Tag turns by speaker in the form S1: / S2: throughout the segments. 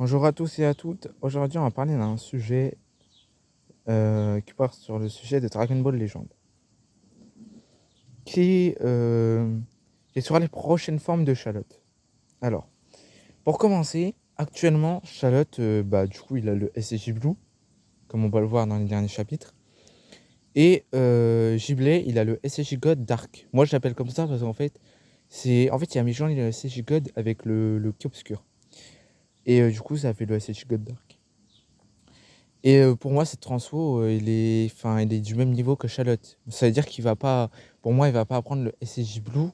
S1: Bonjour à tous et à toutes. Aujourd'hui, on va parler d'un sujet qui porte sur le sujet de Dragon Ball Legend, qui, euh, qui sera les prochaines formes de Charlotte. Alors, pour commencer, actuellement, Charlotte, du coup, il a le SSJ Blue, comme on va le voir dans les derniers chapitres, et Giblet, il a le SSJ God Dark. Moi, je l'appelle comme ça parce qu'en fait, il y a méchant, il a le SSJ God avec le Ki obscur, et du coup, ça fait le SSJ God Dark. Et pour moi, cette transfo, il est du même niveau que Charlotte. Ça veut dire qu'il va pas, pour moi, il va pas apprendre le SSJ Blue.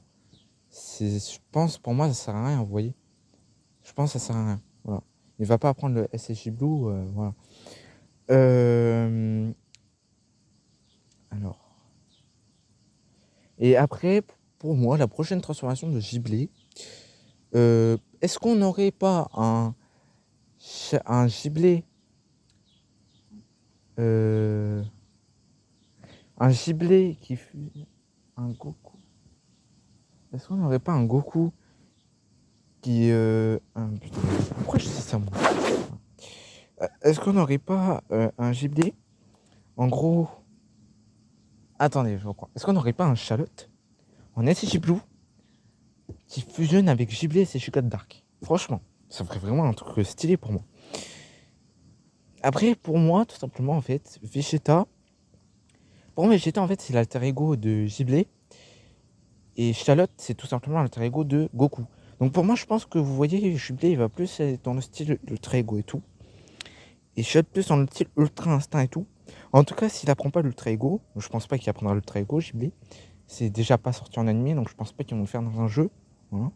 S1: Je pense, pour moi, ça sert à rien, vous voyez. Je pense que ça sert à rien. Voilà. Il va pas apprendre le SSJ Blue, voilà. Euh, alors. Et après, pour moi, la prochaine transformation de Giblet, est-ce qu'on n'aurait pas un Giblet, euh, un Giblet qui fut un Goku? Est-ce qu'on n'aurait pas un Goku putain, pourquoi je dis ça, moi? Est-ce qu'on n'aurait pas un gibier? En gros, attendez, je crois. Est-ce qu'on n'aurait pas un Charlotte en SSJ Blue qui fusionne avec Giblé et Seshika Dark? Franchement, ça ferait vraiment un truc stylé pour moi. Après, pour moi, tout simplement, en fait, Vegeta. Pour moi, Vegeta, en fait, c'est l'alter ego de Giblé. Et Charlotte, c'est tout simplement l'alter ego de Goku. Donc pour moi, je pense que vous voyez, Giblé, il va plus être dans le style ultra ego et tout. Et Charlotte plus dans le style ultra instinct et tout. En tout cas, s'il apprend pas l'ultra ego, je pense pas qu'il apprendra l'ultra ego, Ghibli. C'est déjà pas sorti en animé, donc je pense pas qu'ils vont le faire dans un jeu. Voilà.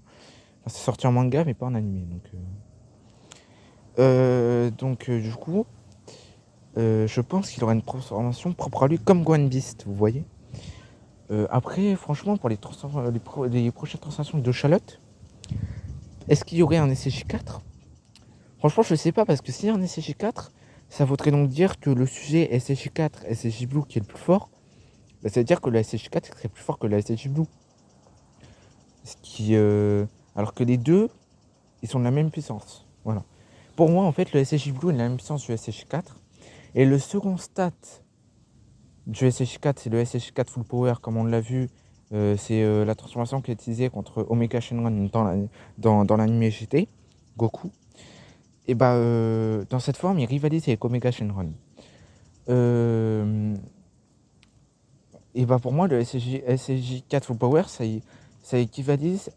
S1: Enfin, c'est sorti en manga, mais pas en animé. Du coup, je pense qu'il aura une transformation propre à lui, comme Gohan Beast, vous voyez. Après, franchement, pour les prochaines transformations de Charlotte, est-ce qu'il y aurait un SSJ4? Franchement, je sais pas, parce que s'il y a un SSJ4, ça voudrait donc dire que le sujet SSJ4, SSJ Blue qui est le plus fort, bah, ça veut dire que le SSJ4 serait plus fort que le SSJ Blue. Ce qui, alors que les deux, ils sont de la même puissance. Voilà. Pour moi, en fait, le SSJ Blue est de la même puissance du SSJ4. Et le second stat du SSJ4, c'est le SSJ4 Full Power, comme on l'a vu. C'est la transformation qui est utilisée contre Omega Shenron dans l'anime GT, Goku. Et dans cette forme, il rivalise avec Omega Shenron. Euh, pour moi, le SSJ4 Full Power, ça équivalise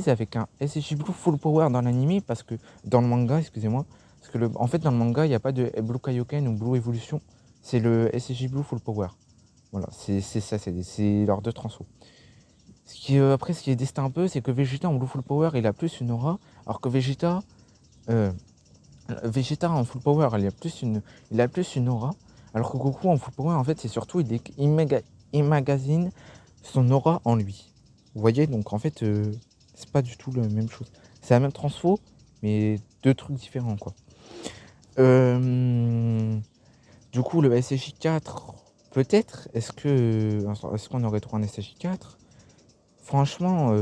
S1: avec un SSJ Blue Full Power dans l'anime, parce que dans le manga, excusez-moi, parce que en fait dans le manga il n'y a pas de Blue Kaioken ou Blue Evolution, c'est le SSJ Blue Full Power. Voilà, c'est ça, c'est leurs deux transfos. Après, ce qui est distinct un peu, c'est que Vegeta en Blue Full Power, il a plus une aura, alors que euh, Vegeta en Full Power, il a plus une aura, alors que Goku en Full Power, en fait, c'est surtout, il magazine son aura en lui. Vous voyez, donc en fait, c'est pas du tout la même chose. C'est la même transfo, mais deux trucs différents, quoi. Euh, du coup, le SSJ4, peut-être, est-ce qu'on aurait droit à un SSJ4? Franchement,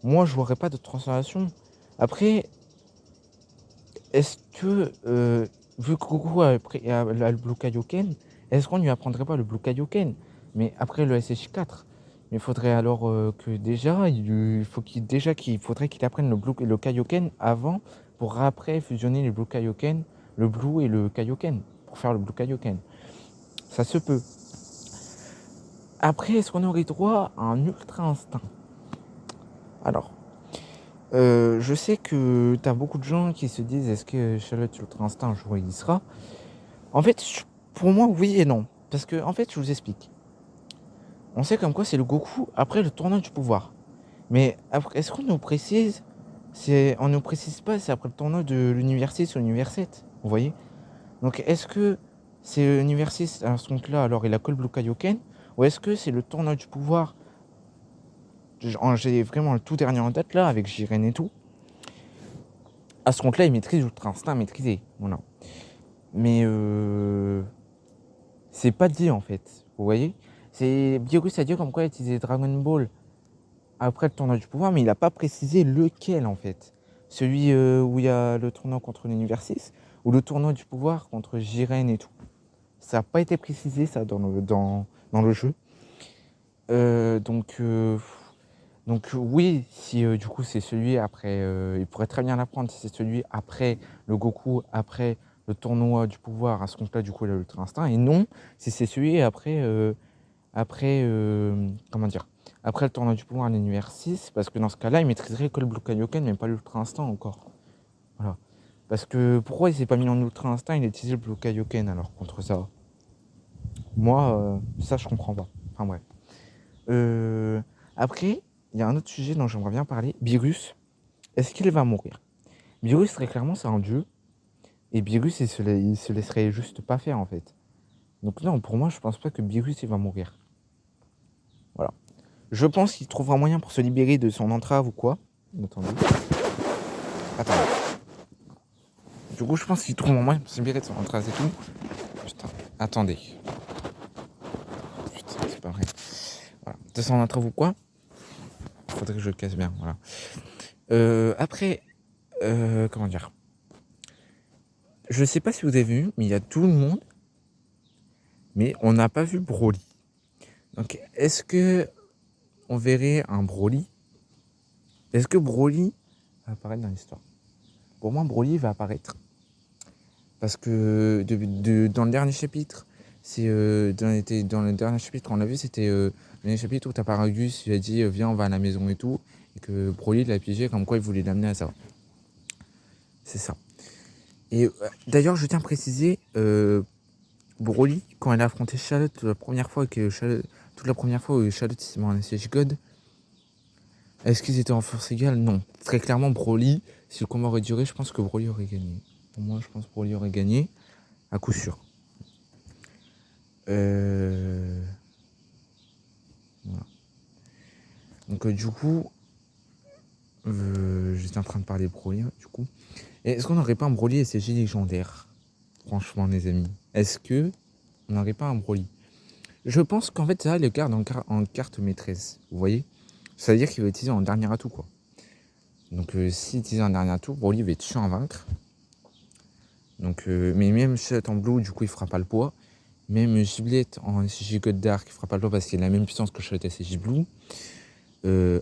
S1: moi, je vois pas de transformation. Après, est-ce que, vu que Goku a le Blue Kaioken, est-ce qu'on lui apprendrait pas le Blue Kaioken? Mais après le SSJ4, il faudrait alors que déjà, il faudrait qu'il apprenne le Kaioken avant, pour après fusionner les Blue Kaioken, le Blue et le Kaioken, pour faire le Blue Kaioken. Ça se peut. Après, est-ce qu'on aurait droit à un Ultra Instinct? Alors, je sais que t'as beaucoup de gens qui se disent, est-ce que Charlotte Ultra Instinct un jour il y sera? En fait, pour moi, oui et non. Parce que, en fait, je vous explique. On sait comme quoi c'est le Goku après le tournoi du pouvoir. Mais est-ce qu'on nous précise, on nous précise pas, c'est après le tournoi de l'univers 6 ou l'univers 7, vous voyez? Donc est-ce que c'est l'univers 6 à ce compte-là, alors il a que le Blue Kaioken? Ou est-ce que c'est le tournoi du pouvoir? J'ai vraiment le tout dernier en date là, avec Jiren et tout. À ce compte-là, il maîtrise Ultra Instinct maîtrisé. Voilà. Mais c'est pas dit en fait, vous voyez. C'est Biorus a dit comme quoi il utilisait Dragon Ball après le tournoi du pouvoir, mais il a pas précisé lequel en fait. Celui où il y a le tournoi contre l'univers 6 ou le tournoi du pouvoir contre Jiren et tout. Ça n'a pas été précisé ça dans le jeu. Donc oui, si du coup c'est celui après, il pourrait très bien l'apprendre si c'est celui après le Goku, après le tournoi du pouvoir, à ce compte-là du coup il a l'Ultra Instinct, et non si c'est celui comment dire, après le tournoi du pouvoir à l'univers 6, parce que dans ce cas-là il maîtriserait que le Blue Kaioken mais pas l'Ultra Instinct encore. Voilà. Parce que pourquoi il s'est pas mis en Ultra Instinct, il a utilisé le Blue Kaioken alors contre ça? Moi, ça je comprends pas. Enfin bref. Après, il y a un autre sujet dont j'aimerais bien parler. Beerus, est-ce qu'il va mourir? Beerus, très clairement, c'est un dieu. Et Beerus, il se laisserait juste pas faire, en fait. Donc non, pour moi, je pense pas que Beerus, il va mourir. Voilà. Je pense qu'il trouvera moyen pour se libérer de son entrave ou quoi. Attendez. Du coup, je pense qu'il trouvera moyen pour se libérer de son entrave et tout. Putain, attendez. Putain, c'est pas vrai. Voilà. De son entrave ou quoi. Faudrait que je le casse bien, voilà. Après, comment dire? Je sais pas si vous avez vu, mais il y a tout le monde. Mais on n'a pas vu Broly. Donc, est-ce que on verrait un Broly? Est-ce que Broly va apparaître dans l'histoire? Pour moi, Broly va apparaître. Parce que dans le dernier chapitre, dans le dernier chapitre, on l'a vu, c'était le dernier chapitre où Taparagus il a dit viens, on va à la maison et tout. Et que Broly l'a piégé comme quoi il voulait l'amener à ça. C'est ça. Et d'ailleurs, je tiens à préciser, Broly, quand elle a affronté Charlotte toute la première fois où Charlotte s'est mis en SH God, est-ce qu'ils étaient en force égale? Non. Très clairement, Broly, si le combat aurait duré, je pense que Broly aurait gagné. Pour moi, je pense que Broly aurait gagné, à coup sûr. Voilà. Donc du coup, j'étais en train de parler de Broly, du coup. Et est-ce qu'on n'aurait pas un Broly SSJ légendaire? Franchement, les amis. Est-ce que on n'aurait pas un Broly? Je pense qu'en fait, ça le garde en carte maîtresse. Vous voyez? Ça veut dire qu'il va utiliser en dernier atout, quoi. Donc, s'il utilise un dernier atout, Broly va être chiant à vaincre. Donc, mais même Charlotte en Blue, du coup, il fera pas le poids. Même Giblet en SSJ God Dark, il fera pas le poids parce qu'il a la même puissance que Charlotte SSJ Blue.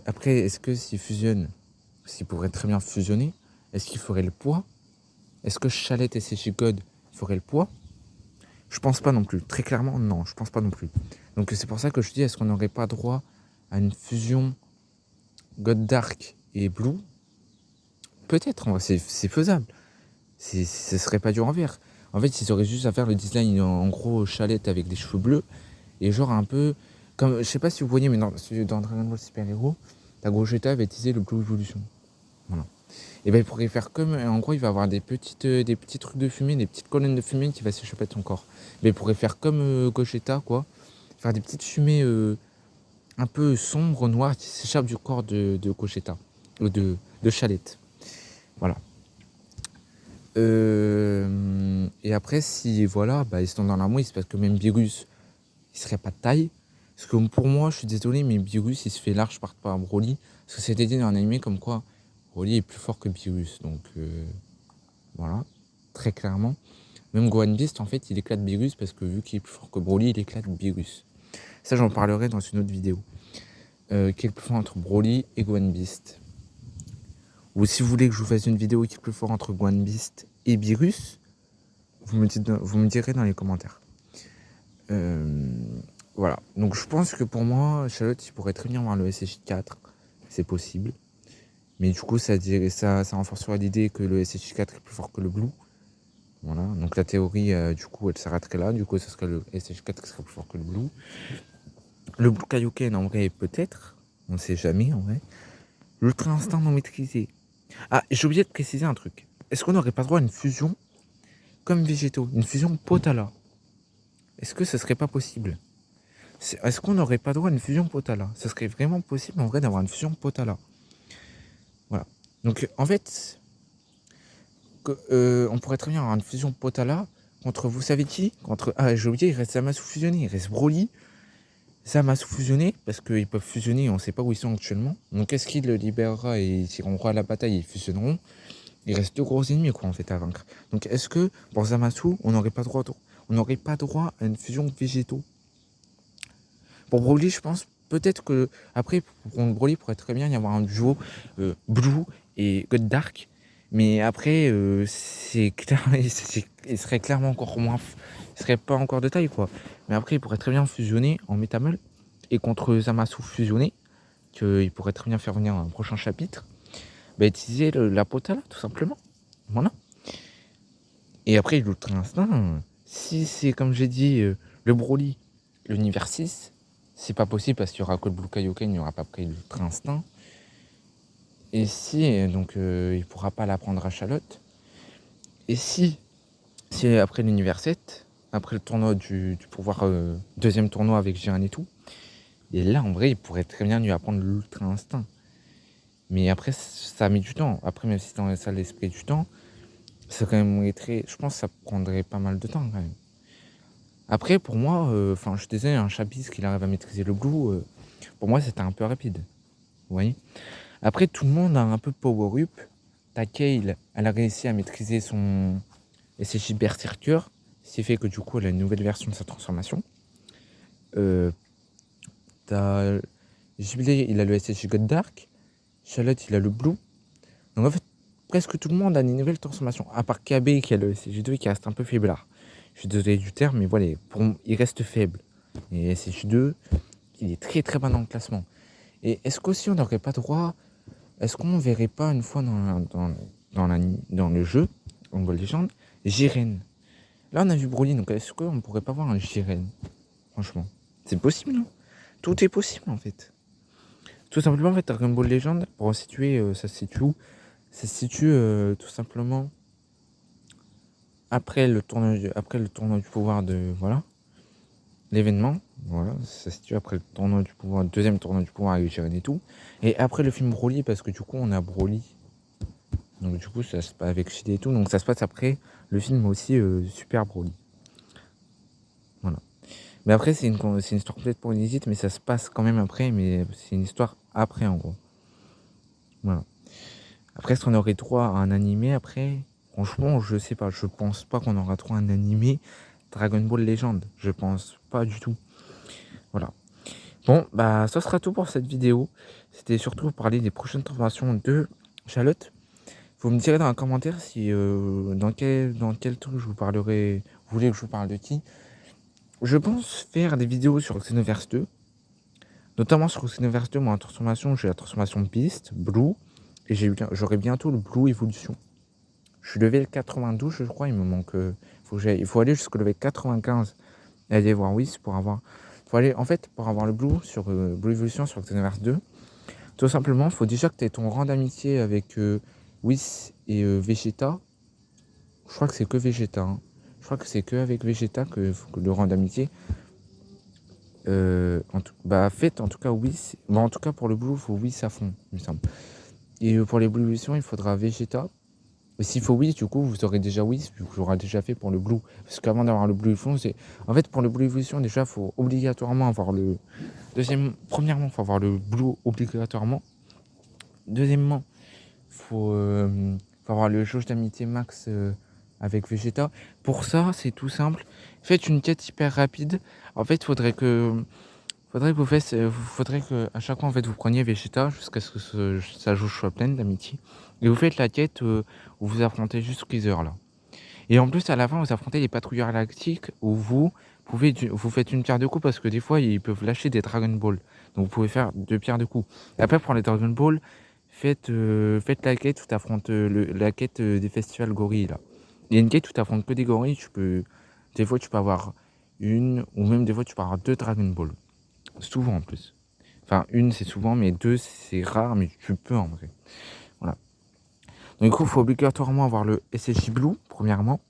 S1: Après, est-ce que s'il fusionne, parce qu'il pourrait très bien fusionner, est-ce qu'il ferait le poids? Est-ce que Charlotte SSJ God ferait le poids? Je pense pas non plus. Très clairement, non, je pense pas non plus. Donc c'est pour ça que je dis, est-ce qu'on n'aurait pas droit à une fusion God Dark et Blue? Peut-être, c'est faisable. Ce serait pas dur à faire. En fait, ils auraient juste à faire le design en gros chalette avec des cheveux bleus. Et genre un peu comme, je sais pas si vous voyez, mais dans Dragon Ball Super Hero, ta Gogeta va utiliser le Blue Evolution. Voilà. Et ben il pourrait faire comme, en gros il va avoir des petits trucs de fumée, des petites colonnes de fumée qui va s'échapper de son corps. Mais il pourrait faire comme Gogeta, quoi. Faire des petites fumées un peu sombres, noires, qui s'échappent du corps de Gogeta. Ou de Chalette. Voilà. Et après, si voilà, bah, ils sont dans la mouise parce que même Beerus, il serait pas de taille. Parce que pour moi, je suis désolé, mais Beerus, il se fait large par Broly. Parce que c'était dit dans un anime comme quoi Broly est plus fort que Beerus. Donc voilà, très clairement. Même Gohan Beast, en fait, il éclate Beerus parce que vu qu'il est plus fort que Broly, il éclate Beerus. Ça, j'en parlerai dans une autre vidéo. Qui est le plus fort entre Broly et Gohan Beast. Ou si vous voulez que je vous fasse une vidéo qui est plus fort entre Gohan Beast et Beerus, vous me direz dans les commentaires. Voilà. Donc je pense que pour moi, Charlotte, il pourrait très bien avoir le SSJ4. C'est possible. Mais du coup, ça renforcerait l'idée que le SSJ4 est plus fort que le Blue. Voilà. Donc la théorie, du coup, elle s'arrêterait là. Du coup, ce serait le SSJ4 qui serait plus fort que le Blue. Le Blue Kaioken, en vrai, peut-être. On ne sait jamais, en vrai. L'Ultra Instinct non maîtrisé. Ah, j'ai oublié de préciser un truc. Est-ce qu'on n'aurait pas droit à une fusion comme végétaux? Une fusion Potala? Est-ce que ce serait pas possible? Est-ce qu'on n'aurait pas droit à une fusion Potala? Ce serait vraiment possible en vrai d'avoir une fusion Potala. Voilà. Donc en fait, on pourrait très bien avoir une fusion Potala contre, vous savez qui? Ah, j'ai oublié, il reste Zamasu fusionné, il reste Broly. Zamasu fusionné, parce qu'ils peuvent fusionner, on ne sait pas où ils sont actuellement. Donc est-ce qu'il le libérera et ils iront à la bataille et ils fusionneront? Il reste 2 gros ennemis quoi en fait à vaincre. Donc est-ce que pour Zamasu, on n'aurait pas droit à une fusion végétaux? Pour Broly, je pense peut-être que après pour Broly il pourrait très bien y avoir un duo Blue et God Dark. Mais après c'est clair, il serait clairement encore moins, il serait pas encore de taille quoi. Mais après il pourrait très bien fusionner en Métamol et contre Zamasu fusionné, qu'il pourrait très bien faire venir dans un prochain chapitre, bah, utiliser la Potala tout simplement. Voilà. Et après l'Ultra Instinct, si c'est comme j'ai dit le Broly, l'univers 6, c'est pas possible parce qu'il y aura que le Blue Kaioken, il n'y aura pas pris l'Ultra Instinct. Et si, donc il pourra pas l'apprendre à Charlotte. Et si c'est après l'univers 7, après le tournoi du pouvoir, deuxième tournoi avec Jiren et tout, et là en vrai il pourrait très bien lui apprendre l'Ultra Instinct. Mais après ça a mis du temps. Après même si dans ça l'esprit du temps, ça quand même très, je pense que ça prendrait pas mal de temps quand même. Après pour moi, je suis désolé, un chapitre qu'il arrive à maîtriser le Blue, pour moi c'était un peu rapide. Vous voyez? Après tout le monde a un peu power up. T'as Kale, elle a réussi à maîtriser son SSJ Berserker, ce qui fait que du coup elle a une nouvelle version de sa transformation. T'as Ghibli, il a le SSJ God Dark. Charlotte, il a le Blue. Donc en fait, presque tout le monde a une nouvelle transformation. À part KB qui a le SSJ2 qui reste un peu faiblard. Je suis désolé du terme, mais voilà, il reste faible. Et SSJ2, il est très très bas dans le classement. Et est-ce qu'aussi on n'aurait pas droit, est-ce qu'on verrait pas une fois dans le jeu, on Ball Legend, Jiren? Là on a vu Broly, donc est-ce qu'on pourrait pas voir un Jiren? Franchement, c'est possible, non? Tout est possible en fait. Tout simplement en fait Dragon Ball Legend, pour situer, ça se situe où? Ça se situe tout simplement après le tournoi du pouvoir de, voilà, l'événement, voilà, ça se situe après le tournoi du pouvoir, deuxième tournoi du pouvoir avec Jiren et tout, et après le film Broly, parce que du coup on a Broly, donc du coup ça se passe avec Shide et tout, donc ça se passe après le film aussi Super Broly, voilà. Mais après c'est une histoire complètement inédite, mais ça se passe quand même après, mais c'est une histoire après en gros, voilà. Après est-ce qu'on aurait droit à un animé après? Franchement je sais pas, je pense pas qu'on aura droit à un animé Dragon Ball Legend, je pense pas du tout. Voilà. Bon, bah ça sera tout pour cette vidéo. C'était surtout pour parler des prochaines transformations de Charlotte. Vous me direz dans un commentaire si dans quel truc je vous parlerai. Vous voulez que je vous parle de qui? Je pense faire des vidéos sur Xenoverse 2. Notamment sur Xenoverse 2, moi en transformation, j'ai la transformation Beast, Blue, et j'aurai bientôt le Blue Evolution. Je suis level 92, je crois, il me manque. Il faut aller jusqu'au level 95 et aller voir Whis pour avoir. Pour avoir le Blue sur Blue Evolution sur Xenoverse 2, tout simplement, il faut déjà que tu aies ton rang d'amitié avec Whis et Vegeta. Je crois que c'est que Vegeta. Hein. Je crois que c'est que avec Vegeta que le rang d'amitié. En tout cas, Whis. Bon, en tout cas, pour le Blue, il faut Whis à fond, il me semble. Et pour les Blue Evolution, il faudra Vegeta. Et s'il faut Whis, du coup, vous aurez déjà Whis, vu que j'aurai déjà fait pour le Blue. Parce qu'avant d'avoir le Blue Evolution, c'est. En fait, pour le Blue Evolution, déjà, il faut obligatoirement avoir le. Premièrement, il faut avoir le Blue obligatoirement. Deuxièmement, faut avoir le jauge d'amitié max avec Vegeta. Pour ça, c'est tout simple. Faites une quête hyper rapide. En fait, faudrait que à chaque fois en fait vous preniez Vegeta jusqu'à ce que sa jauge soit pleine d'amitié. Et vous faites la quête où vous affrontez juste Freezer là. Et en plus à la fin vous affrontez les patrouilleurs galactiques où vous faites une pierre de coups parce que des fois ils peuvent lâcher des Dragon Ball. Donc vous pouvez faire 2 pierres de coups. Et après pour les Dragon Ball, faites la quête où tu affrontes la quête des festivals gorilles là. Il y a une quête où tu affrontes que des gorilles, des fois tu peux avoir une ou même des fois tu peux avoir 2 Dragon Ball. Souvent en plus. Enfin, une c'est souvent, mais 2 c'est rare, mais tu peux en vrai. Voilà. Donc, du coup, il faut obligatoirement avoir le SSJ Blue, premièrement.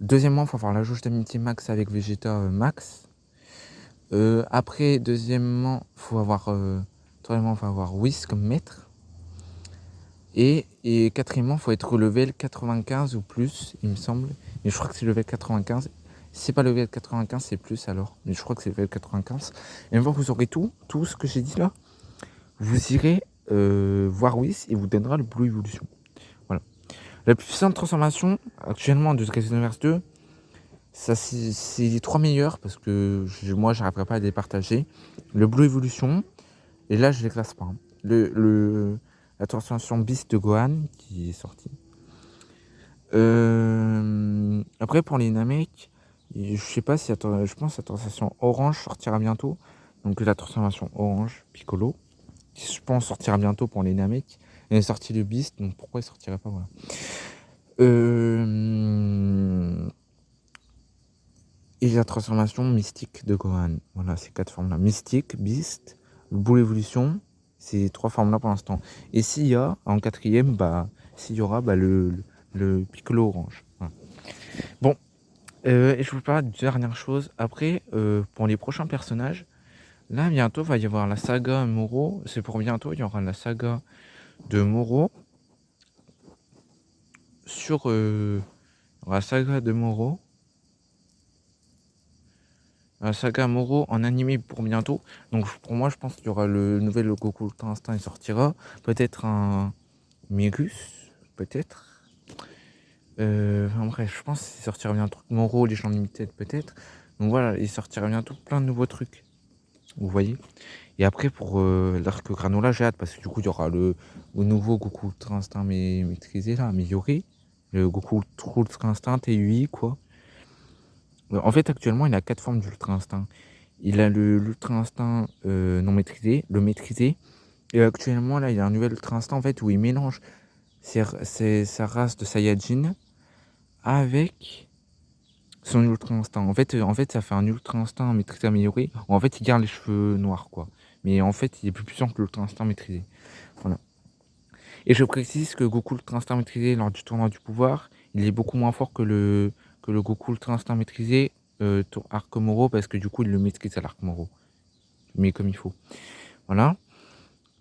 S1: Deuxièmement, il faut avoir la jauge d'amitié max avec Vegeta max. Après, deuxièmement, troisièmement, il faut avoir Whis comme maître. Et quatrièmement, il faut être level 95 ou plus, il me semble. Mais je crois que c'est level 95. Si c'est pas level 95, c'est plus alors. Mais je crois que c'est level 95. Et une fois que vous aurez tout ce que j'ai dit là, vous irez voir Whis et vous donnera le Blue Evolution. Voilà. La plus puissante transformation actuellement de Xenoverse 2, ça c'est les 3 meilleurs parce que moi j'arriverai pas à les partager. Le Blue Evolution, et là je les classe pas. Hein. La transformation Beast de Gohan qui est sortie. Après pour les Namek, je sais pas si je pense que la transformation orange sortira bientôt. Donc la transformation orange Piccolo, qui je pense sortira bientôt pour les Namek. Elle est sortie le Beast, donc pourquoi il sortirait pas, voilà. Et la transformation mystique de Gohan. Voilà, ces 4 formes là. Mystique, Beast, Boule Évolution, ces 3 formes là pour l'instant. Et s'il y a en 4ème, s'il y aura le Piccolo orange. Voilà. Bon, et je vous parle de dernière chose. Après, pour les prochains personnages, là bientôt va y avoir la saga Moro. C'est pour bientôt, il y aura la saga de Moro. Sur la saga de Moro. La saga Moro en animé pour bientôt. Donc pour moi, je pense qu'il y aura le nouvel Goku Ultra Instinct, il sortira. Peut-être un Mirus, peut-être. Enfin bref, je pense qu'il sortira bientôt. Moro, les gens limited, peut-être. Donc voilà, il sortira bientôt plein de nouveaux trucs. Vous voyez. Et après, pour l'arc Granola, j'ai hâte parce que du coup, il y aura le nouveau Goku Ultra Instinct maîtrisé, là, amélioré. Le Goku Ultra Instinct TUI, quoi. En fait, actuellement, il a 4 formes d'Ultra Instinct. Il a l'Ultra Instinct non maîtrisé, le maîtrisé. Et actuellement, là, il a un nouvel Ultra Instinct en fait, où il mélange sa race de Saiyajin avec son Ultra Instinct. En fait, ça fait un Ultra Instinct maîtrisé amélioré. En fait, il garde les cheveux noirs, quoi. Mais en fait, il est plus puissant que l'Ultra Instinct maîtrisé. Voilà. Et je précise que Goku Ultra Instinct maîtrisé lors du tournoi du pouvoir, il est beaucoup moins fort que le Goku Ultra Instinct maîtrisé Arc Moro, parce que du coup, il le maîtrise à l'Arc Moro. Mais comme il faut. Voilà.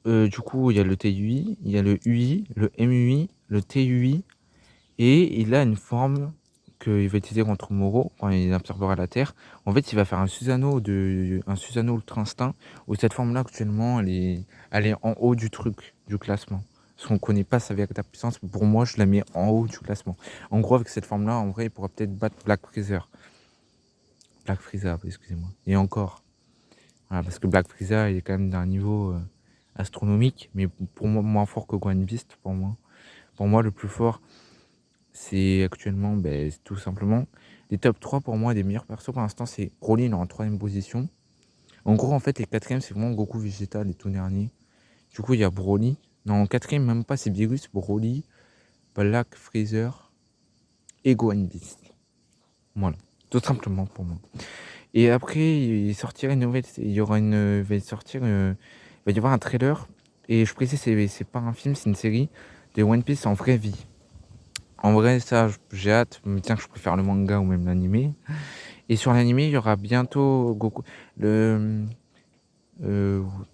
S1: Du coup, il y a le TUI, il y a le UI, le MUI, le TUI, et il a une forme qu'il va utiliser contre Moro quand il absorbera la Terre. En fait, il va faire un Susanoo Ultra Instinct, où cette forme-là, actuellement, elle est en haut du truc, du classement. Parce qu'on ne connaît pas sa véritable puissance, pour moi, je la mets en haut du classement. En gros, avec cette forme-là, en vrai, il pourra peut-être battre Black Freezer. Black Freezer, excusez-moi. Et encore. Voilà, parce que Black Freezer, il est quand même d'un niveau astronomique, mais pour moi, moins fort que Gohan Beast, pour moi. Pour moi, le plus fort, c'est actuellement, c'est tout simplement, les top 3 pour moi, des meilleurs persos pour l'instant, c'est Broly en 3ème position. En gros, en fait, les 4ème, c'est vraiment Goku Vegeta, les tout derniers. Du coup, il y a Broly. Non, en 4ème, même pas, c'est Beerus, Broly, Black Freezer et Gohan Beast. Voilà, tout simplement pour moi. Et après, il sortira une nouvelle, il y aura une, il va sortir, il va y avoir un trailer. Et je précise, c'est pas un film, c'est une série de One Piece en vraie vie. En vrai, ça, j'ai hâte. Tiens, je préfère le manga ou même l'animé. Et sur l'animé, il y aura bientôt Goku.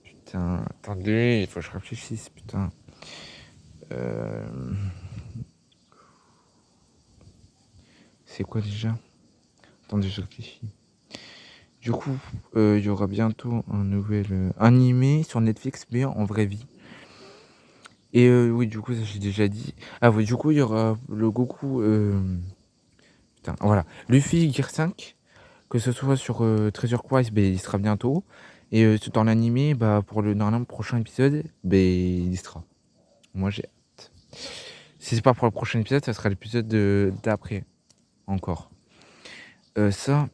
S1: Putain, attendez, il faut que je réfléchisse, putain. C'est quoi déjà? Attendez, je réfléchis. Du coup, il y aura bientôt un nouvel animé sur Netflix, mais en vraie vie. Et oui, du coup, ça j'ai déjà dit. Ah oui, du coup, il y aura le Goku. Putain, voilà. Luffy Gear 5, que ce soit sur Treasure Quest, il sera bientôt. Et dans l'animé, pour dans le prochain épisode, il sera. Moi, j'ai hâte. Si c'est pas pour le prochain épisode, ça sera l'épisode d'après. Encore. Ça.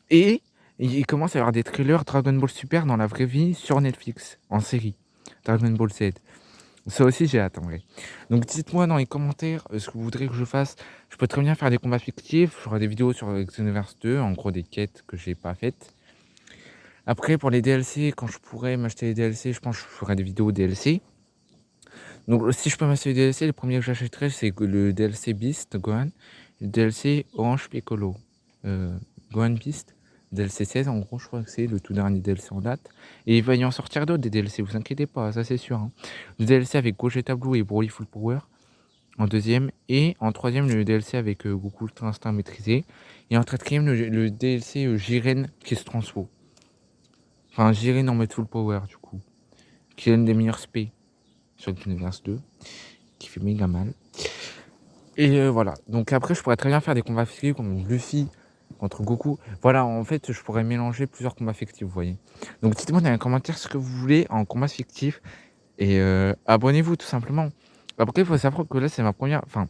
S1: Et il commence à y avoir des trailers Dragon Ball Super dans la vraie vie sur Netflix, en série. Dragon Ball Z. Ça aussi, j'ai hâte en vrai. Donc dites-moi dans les commentaires ce que vous voudrez que je fasse. Je peux très bien faire des combats fictifs. Je ferai des vidéos sur Xenoverse 2, en gros des quêtes que j'ai pas faites. Après, pour les DLC, quand je pourrais m'acheter les DLC, je pense que je ferai des vidéos DLC. Donc si je peux m'acheter les DLC, le premier que j'achèterai, c'est le DLC Beast Gohan, le DLC Orange Piccolo. Gohan Beast, DLC 16, en gros, je crois que c'est le tout dernier DLC en date. Et il va y en sortir d'autres des DLC, vous inquiétez pas, ça c'est sûr. Hein. Le DLC avec Gogeta Blue et Broly Full Power. en deuxième. Et en troisième, le DLC avec Goku Ultra Instinct maîtrisé. Et en quatrième, le DLC Jiren qui se transfo. Enfin, Jiren en mode full power, du coup. Qui donne des meilleurs spé sur Xenoverse 2. Qui fait méga mal. Et voilà. Donc après, je pourrais très bien faire des combats fictifs comme Luffy contre Goku. Voilà, en fait, je pourrais mélanger plusieurs combats fictifs, vous voyez. Donc dites-moi dans les commentaires ce que vous voulez en combats fictifs. Et abonnez-vous tout simplement. Après, il faut savoir que là, c'est ma première... Enfin,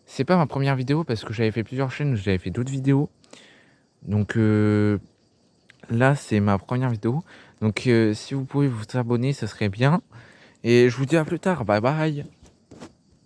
S1: c'est pas ma première vidéo parce que j'avais fait plusieurs chaînes, j'avais fait d'autres vidéos. Donc là, c'est ma première vidéo. Donc si vous pouvez vous abonner, ce serait bien. Et je vous dis à plus tard. Bye bye.